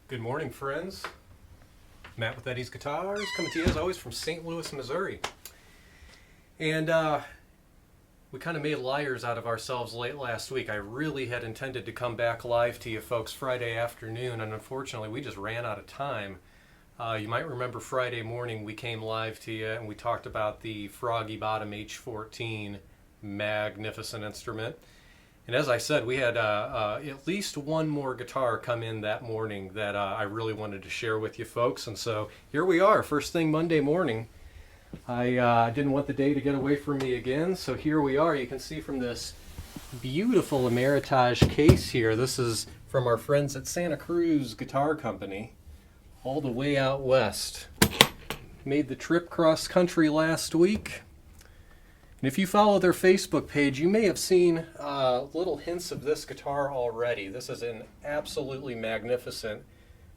Good morning, friends. Matt with Eddie's Guitars, coming to you as always from St. Louis, Missouri. And we kind of made liars out of ourselves late last week. I really had intended to come back live to you folks Friday afternoon, and unfortunately we just ran out of time. You might remember Friday morning we came live to you and we talked about the Froggy Bottom H14, magnificent instrument. And as I said, we had at least one more guitar come in that morning that I really wanted to share with you folks. And so here we are, first thing Monday morning. I didn't want the day to get away from me again, so here we are. You can see from this beautiful Emeritage case here, this is from our friends at Santa Cruz Guitar Company, all the way out west. Made the trip cross country last week. And if you follow their Facebook page, you may have seen little hints of this guitar already. This is an absolutely magnificent,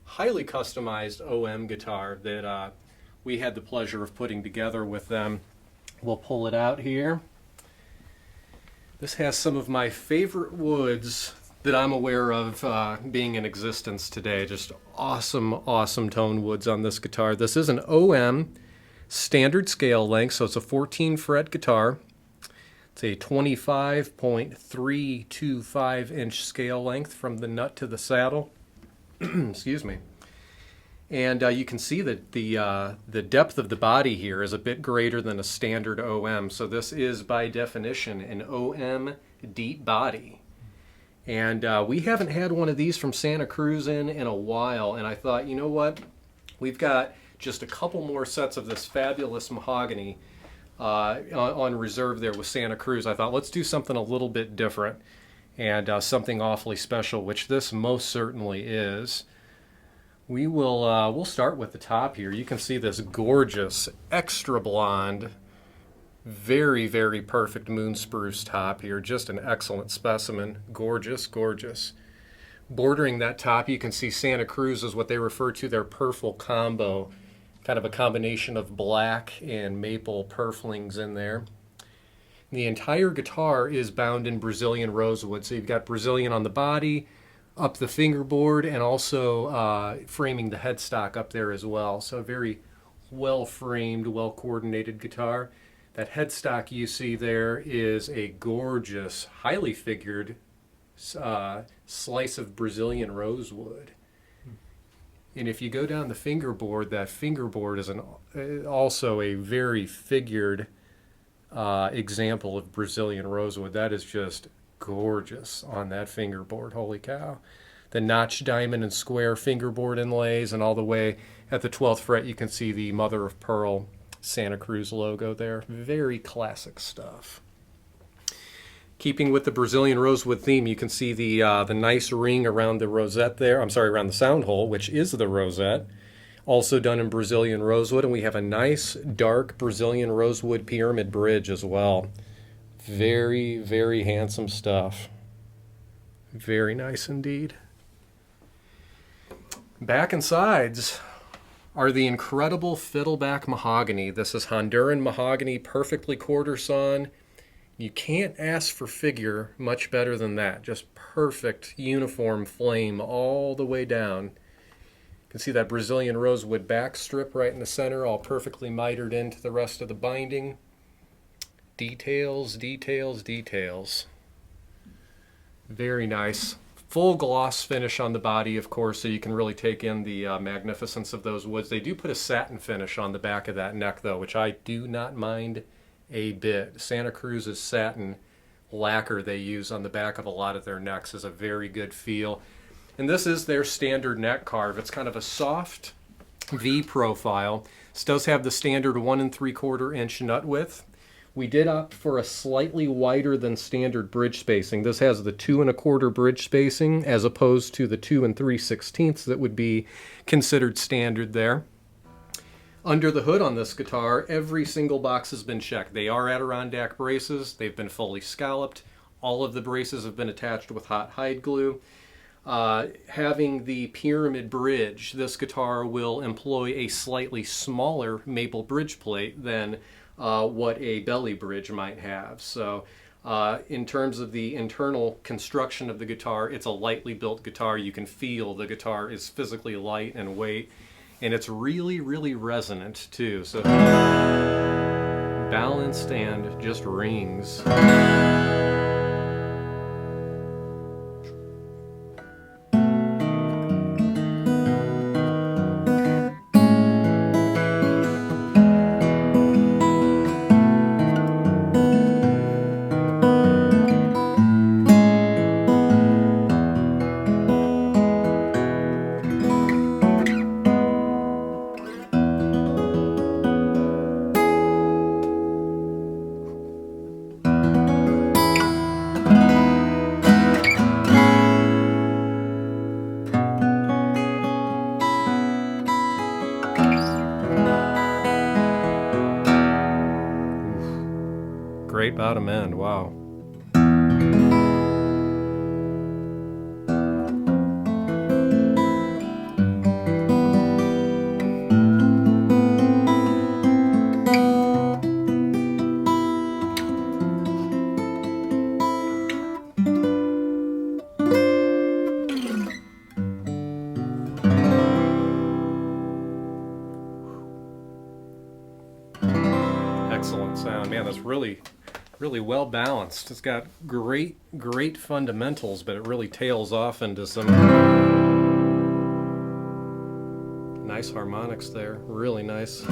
highly customized OM guitar that we had the pleasure of putting together with them. We'll pull it out here. This has some of my favorite woods that I'm aware of being in existence today. Just awesome, awesome tone woods on this guitar. This is an OM standard scale length, so it's a 14 fret guitar. It's a 25.325 inch scale length from the nut to the saddle. Excuse me. And you can see that the depth of the body here is a bit greater than a standard OM, so this is by definition an OM deep body. And we haven't had one of these from Santa Cruz in a while, and I thought, you know what, we've got just a couple more sets of this fabulous Mahogany on reserve there with Santa Cruz. I thought, let's do something a little bit different and something awfully special, which this most certainly is. We'll start with the top here. You can see this gorgeous, extra blonde, very, very perfect moon spruce top here. Just an excellent specimen. Gorgeous, gorgeous. Bordering that top, you can see Santa Cruz is what they refer to their purfle combo. Kind of a combination of black and maple purflings in there. The entire guitar is bound in Brazilian rosewood. So you've got Brazilian on the body, up the fingerboard, and also framing the headstock up there as well. So a very well framed, well coordinated guitar. That headstock you see there is a gorgeous, highly figured slice of Brazilian rosewood. And if you go down the fingerboard, that fingerboard is also a very figured example of Brazilian rosewood. That is just gorgeous on that fingerboard. Holy cow. The notch, diamond, and square fingerboard inlays, and all the way at the 12th fret you can see the mother of pearl Santa Cruz logo there. Very classic stuff. Keeping with the Brazilian rosewood theme, you can see the nice ring around the rosette there. I'm sorry, around the sound hole, which is the rosette. Also done in Brazilian rosewood, and we have a nice dark Brazilian rosewood pyramid bridge as well. Very, very handsome stuff. Very nice indeed. Back and sides are the incredible Fiddleback Mahogany. This is Honduran Mahogany, perfectly quarter sawn. You can't ask for figure much better than that. Just perfect uniform flame all the way down. You can see that Brazilian rosewood back strip right in the center, all perfectly mitered into the rest of the binding. Details, details, details. Very nice. Full gloss finish on the body, of course, so you can really take in the magnificence of those woods. They do put a satin finish on the back of that neck, though, which I do not mind a bit. Santa Cruz's satin lacquer they use on the back of a lot of their necks is a very good feel. And this is their standard neck carve. It's kind of a soft V profile. This does have the standard 1 3/4 inch nut width. We did opt for a slightly wider than standard bridge spacing. This has the 2 1/4 bridge spacing as opposed to the 2 3/16 that would be considered standard there. Under the hood on this guitar, every single box has been checked. They are Adirondack braces. They've been fully scalloped. All of the braces have been attached with hot hide glue. Having the pyramid bridge, this guitar will employ a slightly smaller maple bridge plate than what a belly bridge might have. So In terms of the internal construction of the guitar, it's a lightly built guitar. You can feel the guitar is physically light and weight, and it's really, really resonant too. So balanced and just rings. Great bottom end, wow. Excellent sound, man. That's really well balanced. It's got great fundamentals, but it really tails off into some nice harmonics there. Really nice.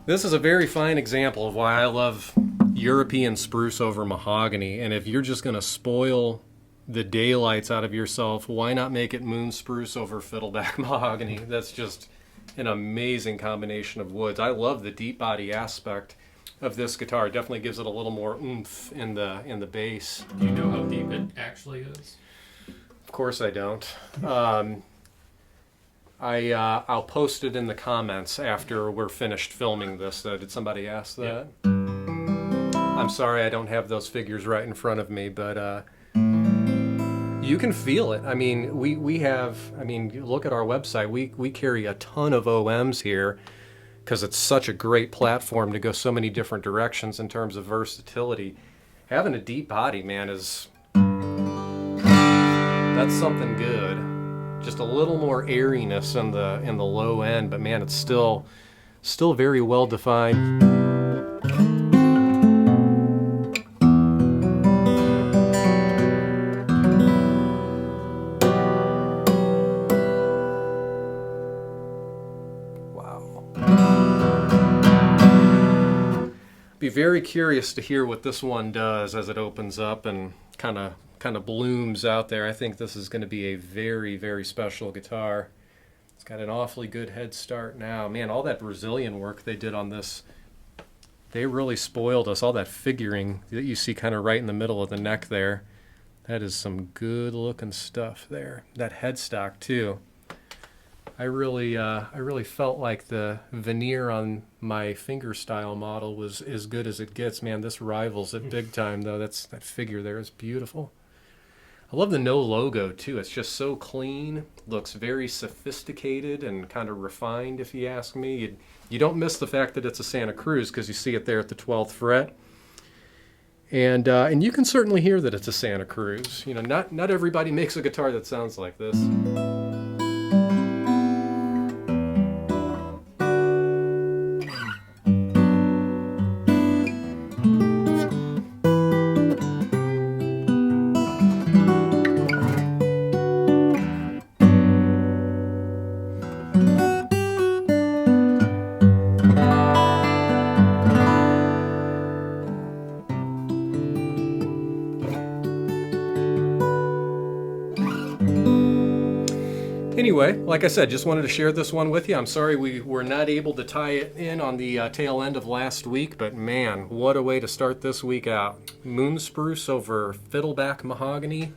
This is a very fine example of why I love European spruce over mahogany. And if you're just going to spoil the daylights out of yourself, why not make it moon spruce over fiddleback mahogany? That's just an amazing combination of woods. I love the deep body aspect of this guitar. It definitely gives it a little more oomph in the bass. Do you know how deep it actually is? Of course I don't. I'll post it in the comments after we're finished filming this. Did somebody ask that? Yeah. I'm sorry I don't have those figures right in front of me, but you can feel it. I mean, we have, I mean, look at our website. We carry a ton of OMs here because it's such a great platform to go so many different directions in terms of versatility. Having a deep body, man, that's something good. Just a little more airiness in the low end, but man, it's still very well defined. Wow. Be very curious to hear what this one does as it opens up and kind of blooms out there. I think this is going to be a very, very special guitar. It's got an awfully good head start now. Man, all that Brazilian work they did on this, they really spoiled us. All that figuring that you see kind of right in the middle of the neck there, that is some good looking stuff there. That headstock too. I really felt like the veneer on my fingerstyle model was as good as it gets. Man, this rivals it big time though. That figure there is beautiful. I love the no logo too. It's just so clean, looks very sophisticated and kind of refined if you ask me. You don't miss the fact that it's a Santa Cruz because you see it there at the 12th fret. And you can certainly hear that it's a Santa Cruz. You know, not everybody makes a guitar that sounds like this. Anyway, like I said, just wanted to share this one with you. I'm sorry we were not able to tie it in on the tail end of last week, but man, what a way to start this week out. Moon Spruce over Fiddleback Mahogany.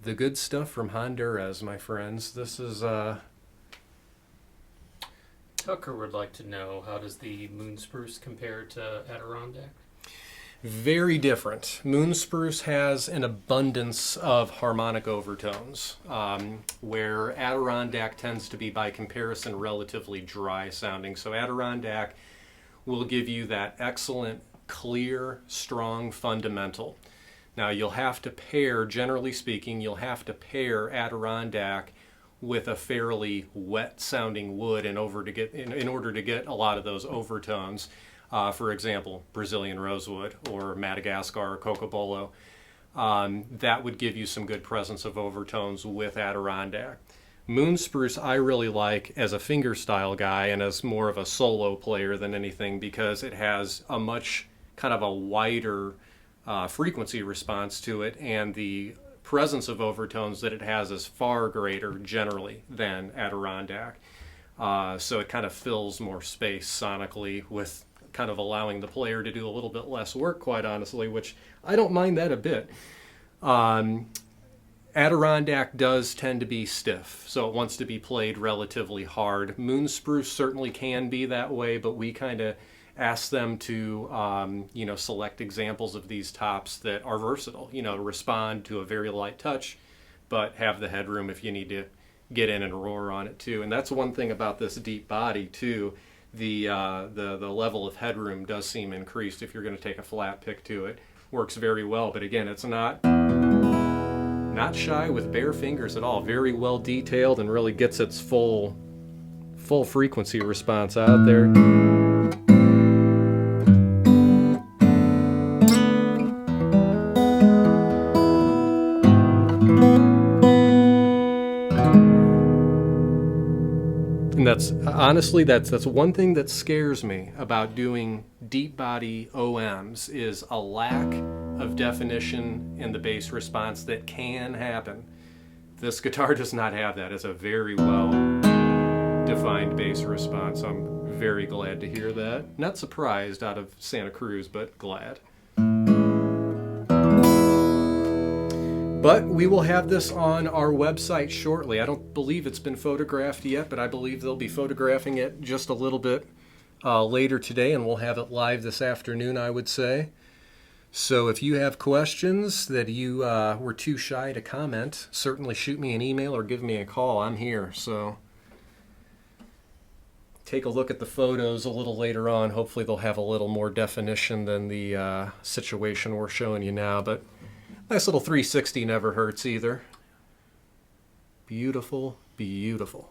The good stuff from Honduras, my friends. This is, Tucker would like to know, how does the Moon Spruce compare to Adirondack? very different. Moon Spruce has an abundance of harmonic overtones, where Adirondack tends to be, by comparison, relatively dry sounding. So Adirondack will give you that excellent, clear, strong fundamental. Now you'll have to pair, generally speaking, you'll have to pair Adirondack with a fairly wet sounding wood in order to get a lot of those overtones. For example, Brazilian rosewood or Madagascar or cocobolo. That would give you some good presence of overtones with Adirondack. Moon Spruce I really like as a fingerstyle guy and as more of a solo player than anything, because it has a much kind of a wider frequency response to it, and the presence of overtones that it has is far greater generally than Adirondack. So it kind of fills more space sonically, with kind of allowing the player to do a little bit less work, quite honestly, which I don't mind that a bit. Adirondack does tend to be stiff, so it wants to be played relatively hard. Moon Spruce certainly can be that way, but we kind of ask them to select examples of these tops that are versatile, respond to a very light touch, but have the headroom if you need to get in and roar on it too. And that's one thing about this deep body too. The level of headroom does seem increased if you're going to take a flat pick to it. Works very well, but again, it's not shy with bare fingers at all. Very well detailed and really gets its full frequency response out there. And that's honestly, that's one thing that scares me about doing deep body OMs, is a lack of definition in the bass response that can happen. This guitar does not have that. It's a very well defined bass response. I'm very glad to hear that. Not surprised out of Santa Cruz, but glad. But we will have this on our website shortly. I don't believe it's been photographed yet, but I believe they'll be photographing it just a little bit later today, and we'll have it live this afternoon, I would say. So if you have questions that you were too shy to comment, certainly shoot me an email or give me a call. I'm here. So take a look at the photos a little later on. Hopefully they'll have a little more definition than the situation we're showing you now. But nice little 360 never hurts either. Beautiful, beautiful.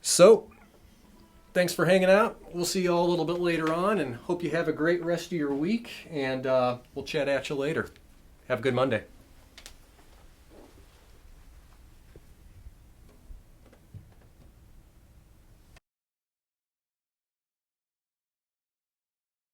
So, thanks for hanging out. We'll see you all a little bit later on, and hope you have a great rest of your week, and we'll chat at you later. Have a good Monday.